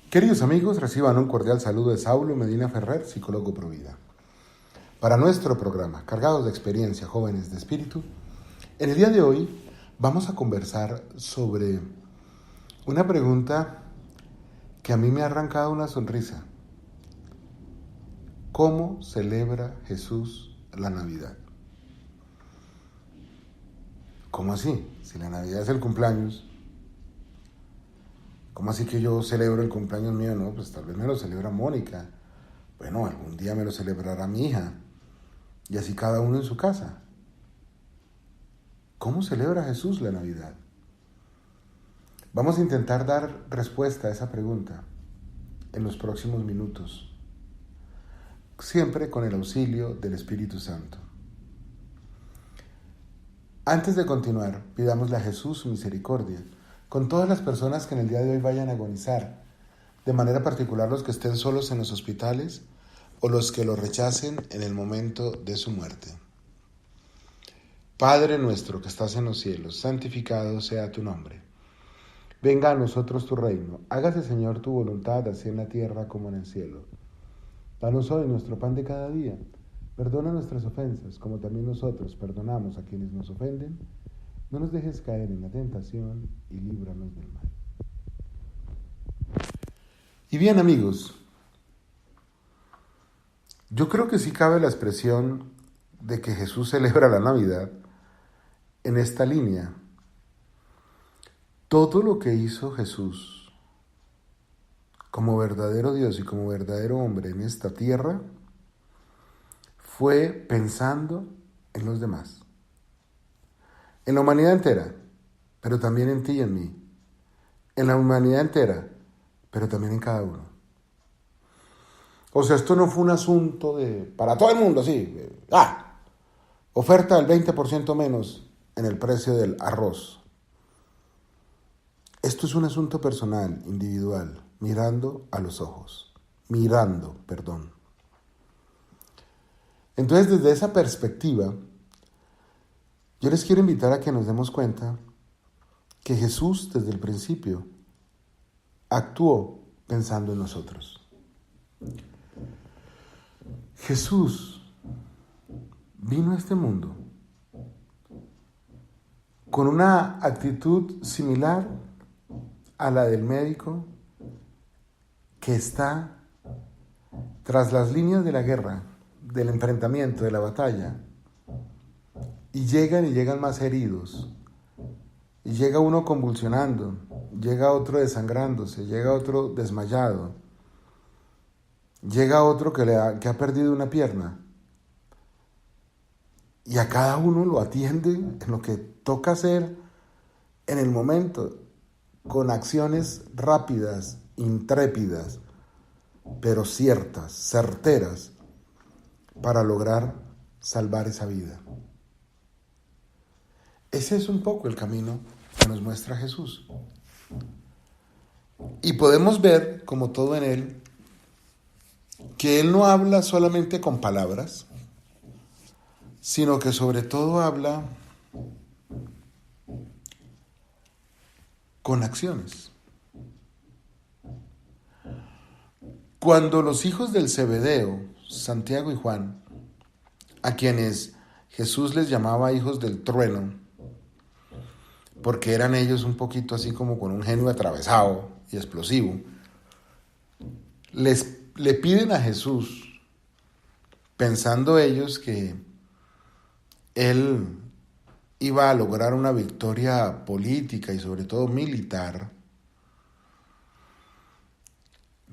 Queridos amigos, reciban un cordial saludo de Saulo Medina Ferrer, psicólogo Provida. Para nuestro programa, Cargados de Experiencia, Jóvenes de Espíritu, en el día de hoy vamos a conversar sobre una pregunta que a mí me ha arrancado una sonrisa. ¿Cómo celebra Jesús la Navidad? ¿Cómo así? Si la Navidad es el cumpleaños, ¿cómo así que yo celebro el cumpleaños mío? No, pues tal vez me lo celebra Mónica. Bueno, algún día me lo celebrará mi hija. Y así cada uno en su casa. ¿Cómo celebra Jesús la Navidad? Vamos a intentar dar respuesta a esa pregunta en los próximos minutos, siempre con el auxilio del Espíritu Santo. Antes de continuar, pidámosle a Jesús su misericordia con todas las personas que en el día de hoy vayan a agonizar, de manera particular los que estén solos en los hospitales o los que lo rechacen en el momento de su muerte. Padre nuestro que estás en los cielos, santificado sea tu nombre. Venga a nosotros tu reino, hágase Señor tu voluntad, así en la tierra como en el cielo. Danos hoy nuestro pan de cada día, perdona nuestras ofensas, como también nosotros perdonamos a quienes nos ofenden. No nos dejes caer en la tentación y líbranos del mal. Y bien, amigos, yo creo que sí cabe la expresión de que Jesús celebra la Navidad en esta línea. Todo lo que hizo Jesús como verdadero Dios y como verdadero hombre en esta tierra fue pensando en los demás, en la humanidad entera, pero también en ti y en mí, en la humanidad entera, pero también en cada uno. O sea, esto no fue un asunto para todo el mundo, así, oferta del 20% menos en el precio del arroz. Esto es un asunto personal, individual, mirando a los ojos, perdón. Entonces, desde esa perspectiva, yo les quiero invitar a que nos demos cuenta que Jesús, desde el principio, actuó pensando en nosotros. Jesús vino a este mundo con una actitud similar a la del médico que está tras las líneas de la guerra, del enfrentamiento, de la batalla, y llegan más heridos, y llega uno convulsionando, llega otro desangrándose, llega otro desmayado, llega otro que ha perdido una pierna, y a cada uno lo atiende en lo que toca hacer en el momento, con acciones rápidas, intrépidas, pero ciertas, certeras, para lograr salvar esa vida. Ese es un poco el camino que nos muestra Jesús. Y podemos ver, como todo en Él, que Él no habla solamente con palabras, sino que sobre todo habla con acciones. Cuando los hijos del Zebedeo, Santiago y Juan, a quienes Jesús les llamaba hijos del trueno, porque eran ellos un poquito así como con un genio atravesado y explosivo, le piden a Jesús, pensando ellos que Él iba a lograr una victoria política y sobre todo militar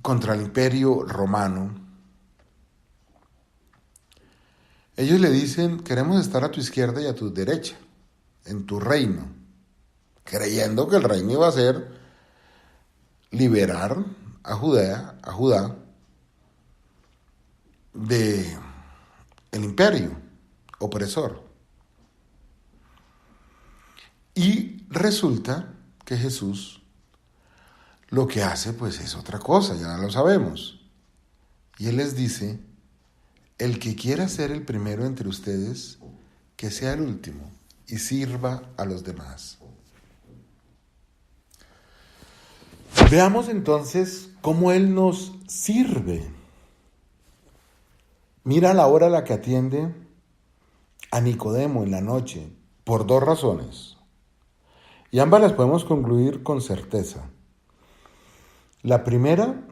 contra el Imperio Romano. Ellos le dicen: queremos estar a tu izquierda y a tu derecha, en tu reino, creyendo que el reino iba a ser liberar a Judá de el imperio opresor. Y resulta que Jesús lo que hace pues es otra cosa, ya lo sabemos. Y Él les dice: el que quiera ser el primero entre ustedes, que sea el último y sirva a los demás. Veamos entonces cómo Él nos sirve. Mira la hora a la que atiende a Nicodemo en la noche, por dos razones. Y ambas las podemos concluir con certeza. La primera,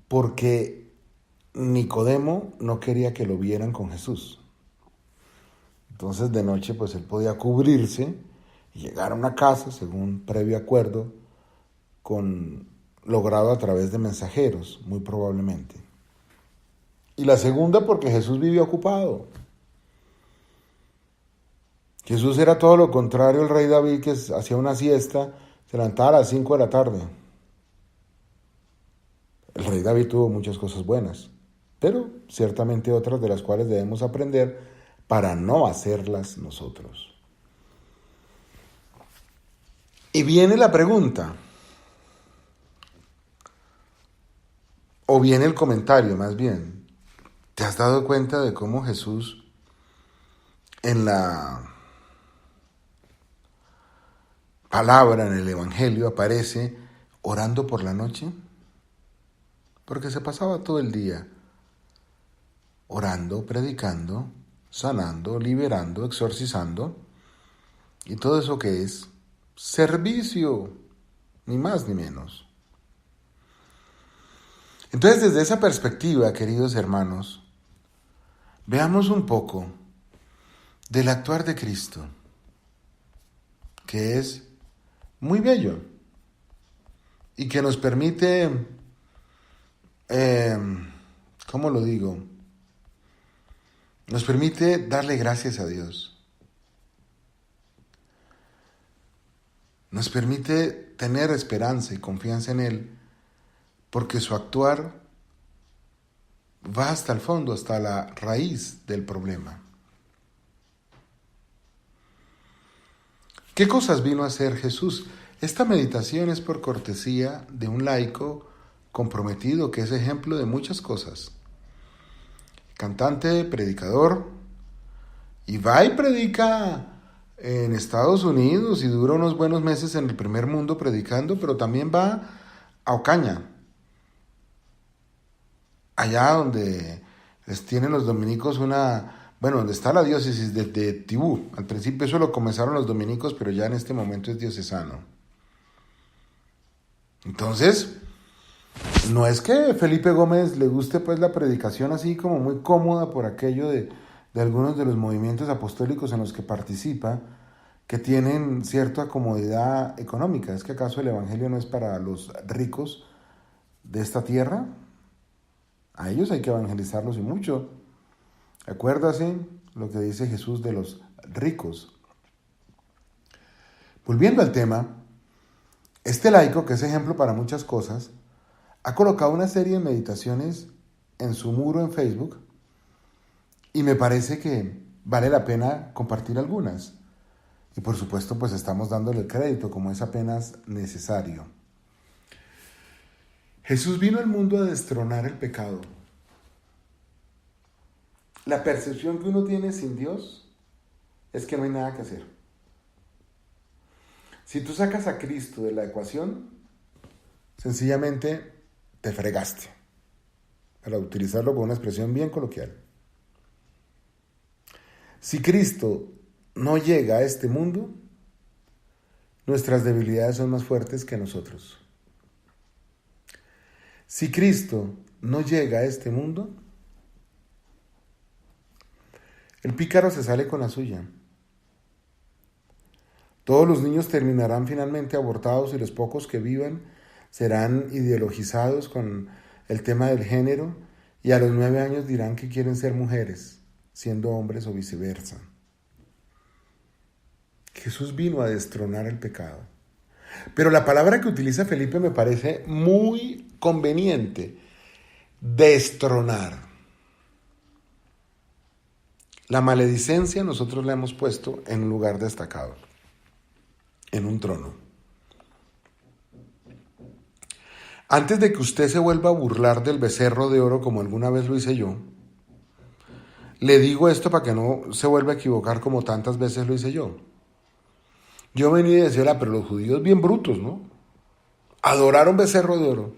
porque Nicodemo no quería que lo vieran con Jesús. Entonces de noche pues él podía cubrirse y llegar a una casa según previo acuerdo logrado a través de mensajeros, muy probablemente. Y la segunda porque Jesús vivía ocupado. Jesús era todo lo contrario al rey David, que hacía una siesta, se levantaba a las 5 de la tarde. El rey David tuvo muchas cosas buenas, pero ciertamente otras de las cuales debemos aprender para no hacerlas nosotros. Y viene la pregunta, o viene el comentario más bien. ¿Te has dado cuenta de cómo Jesús en la palabra, en el Evangelio, aparece orando por la noche? Porque se pasaba todo el día orando, predicando, sanando, liberando, exorcizando, y todo eso que es servicio, ni más ni menos. Entonces, desde esa perspectiva, queridos hermanos, veamos un poco del actuar de Cristo, que es muy bello y que nos permite, ¿cómo lo digo? Nos permite darle gracias a Dios. Nos permite tener esperanza y confianza en Él, porque su actuar va hasta el fondo, hasta la raíz del problema. ¿Qué cosas vino a hacer Jesús? Esta meditación es por cortesía de un laico comprometido que es ejemplo de muchas cosas. Cantante, predicador, y va y predica en Estados Unidos y dura unos buenos meses en el primer mundo predicando, pero también va a Ocaña, allá donde les tienen los dominicos donde está la diócesis de Tibú. Al principio eso lo comenzaron los dominicos, pero ya en este momento es diocesano. Entonces, no es que Felipe Gómez le guste pues la predicación así como muy cómoda por aquello de algunos de los movimientos apostólicos en los que participa, que tienen cierta comodidad económica. ¿Es que acaso el evangelio no es para los ricos de esta tierra? A ellos hay que evangelizarlos y mucho. Acuérdase lo que dice Jesús de los ricos. Volviendo al tema, este laico, que es ejemplo para muchas cosas, ha colocado una serie de meditaciones en su muro en Facebook y me parece que vale la pena compartir algunas. Y por supuesto, pues estamos dándole el crédito como es apenas necesario. Jesús vino al mundo a destronar el pecado. La percepción que uno tiene sin Dios es que no hay nada que hacer. Si tú sacas a Cristo de la ecuación, sencillamente te fregaste, para utilizarlo con una expresión bien coloquial. Si Cristo no llega a este mundo, nuestras debilidades son más fuertes que nosotros. Si Cristo no llega a este mundo, el pícaro se sale con la suya. Todos los niños terminarán finalmente abortados y los pocos que vivan serán ideologizados con el tema del género y a los 9 años dirán que quieren ser mujeres, siendo hombres o viceversa. Jesús vino a destronar el pecado. Pero la palabra que utiliza Felipe me parece muy conveniente. Destronar. La maledicencia nosotros la hemos puesto en un lugar destacado, en un trono. Antes de que usted se vuelva a burlar del becerro de oro como alguna vez lo hice yo, le digo esto para que no se vuelva a equivocar como tantas veces lo hice yo. Yo venía y decía, pero los judíos bien brutos, ¿no? adorar un becerro de oro.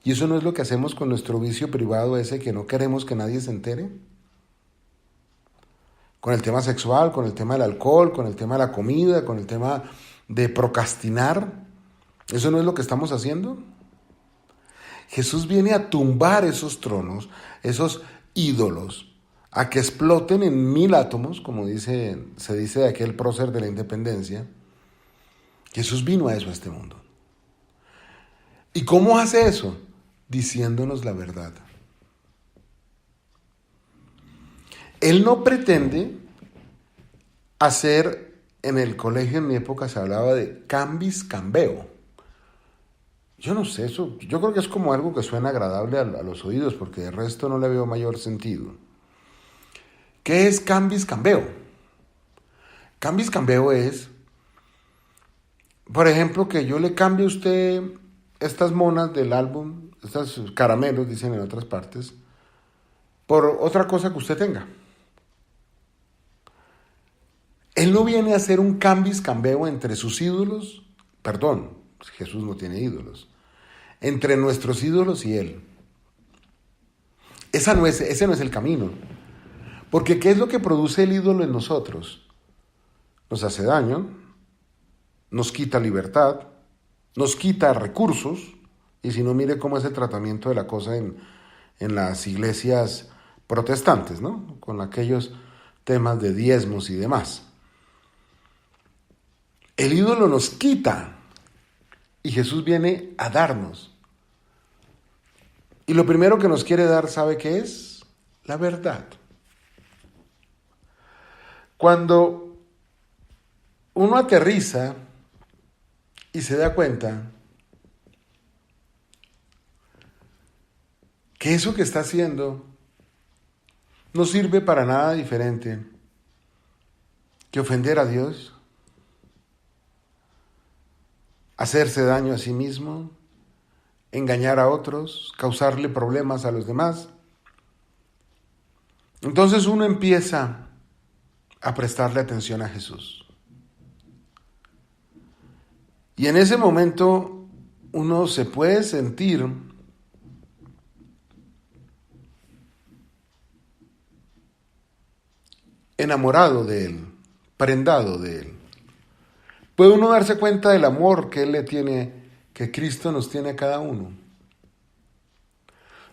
Y eso no es lo que hacemos con nuestro vicio privado ese que no queremos que nadie se entere. Con el tema sexual, con el tema del alcohol, con el tema de la comida, con el tema de procrastinar. ¿Eso no es lo que estamos haciendo? Jesús viene a tumbar esos tronos, esos ídolos, a que exploten en 1000 átomos, como se dice de aquel prócer de la independencia. Jesús vino a eso, a este mundo. ¿Y cómo hace eso? Diciéndonos la verdad. Él no pretende hacer, en el colegio en mi época se hablaba de cambis cambeo. Yo no sé, eso, yo creo que es como algo que suena agradable a los oídos, porque de resto no le veo mayor sentido. ¿Qué es cambis cambeo? Cambis cambeo es, por ejemplo, que yo le cambie a usted estas monas del álbum, estos caramelos, dicen en otras partes, por otra cosa que usted tenga. Él no viene a hacer un cambis cambeo entre sus ídolos, perdón, Jesús no tiene ídolos, entre nuestros ídolos y Él. Ese no es el camino. Porque ¿qué es lo que produce el ídolo en nosotros? Nos hace daño, nos quita libertad, nos quita recursos, y si no, mire cómo es el tratamiento de la cosa en las iglesias protestantes, ¿no? Con aquellos temas de diezmos y demás. El ídolo nos quita y Jesús viene a darnos. Y lo primero que nos quiere dar, ¿sabe qué es? La verdad. Cuando uno aterriza y se da cuenta que eso que está haciendo no sirve para nada diferente que ofender a Dios, hacerse daño a sí mismo, engañar a otros, causarle problemas a los demás. Entonces uno empieza a prestarle atención a Jesús. Y en ese momento uno se puede sentir enamorado de Él, prendado de Él. Puede uno darse cuenta del amor que Él le tiene, que Cristo nos tiene a cada uno.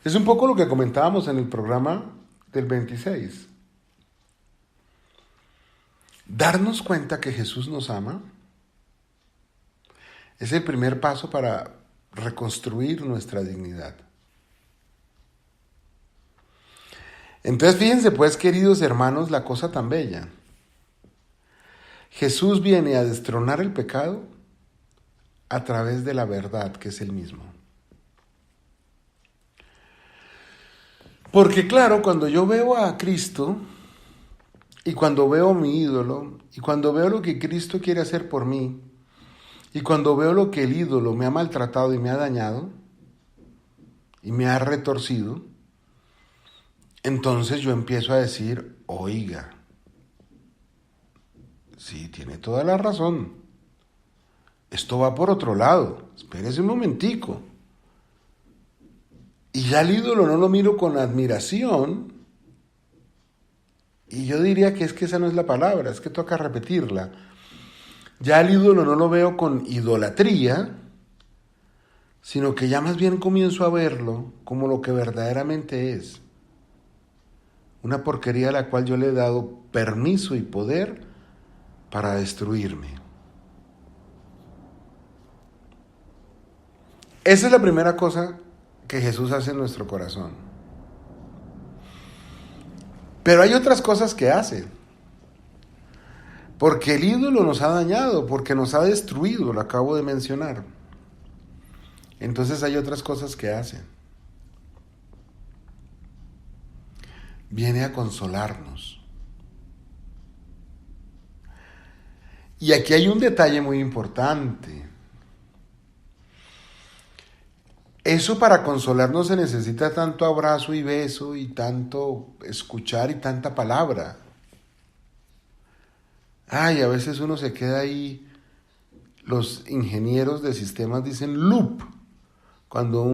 Es un poco lo que comentábamos en el programa del 26. Darnos cuenta que Jesús nos ama es el primer paso para reconstruir nuestra dignidad. Entonces fíjense pues, queridos hermanos, la cosa tan bella. Jesús viene a destronar el pecado a través de la verdad, que es el mismo. Porque claro, cuando yo veo a Cristo, y cuando veo a mi ídolo, y cuando veo lo que Cristo quiere hacer por mí, y cuando veo lo que el ídolo me ha maltratado y me ha dañado, y me ha retorcido, entonces yo empiezo a decir, oiga, sí, tiene toda la razón. Esto va por otro lado. Espérese un momentico. Y ya el ídolo no lo miro con admiración. Y yo diría que es que esa no es la palabra, es que toca repetirla. Ya el ídolo no lo veo con idolatría, sino que ya más bien comienzo a verlo como lo que verdaderamente es. Una porquería a la cual yo le he dado permiso y poder para destruirme. Esa es la primera cosa que Jesús hace en nuestro corazón. Pero hay otras cosas que hace. Porque el ídolo nos ha dañado, porque nos ha destruido, lo acabo de mencionar. Entonces hay otras cosas que hace. Viene a consolarnos. Y aquí hay un detalle muy importante. Eso para consolarnos se necesita tanto abrazo y beso y tanto escuchar y tanta palabra. Ay, a veces uno se queda ahí los ingenieros de sistemas dicen loop, cuando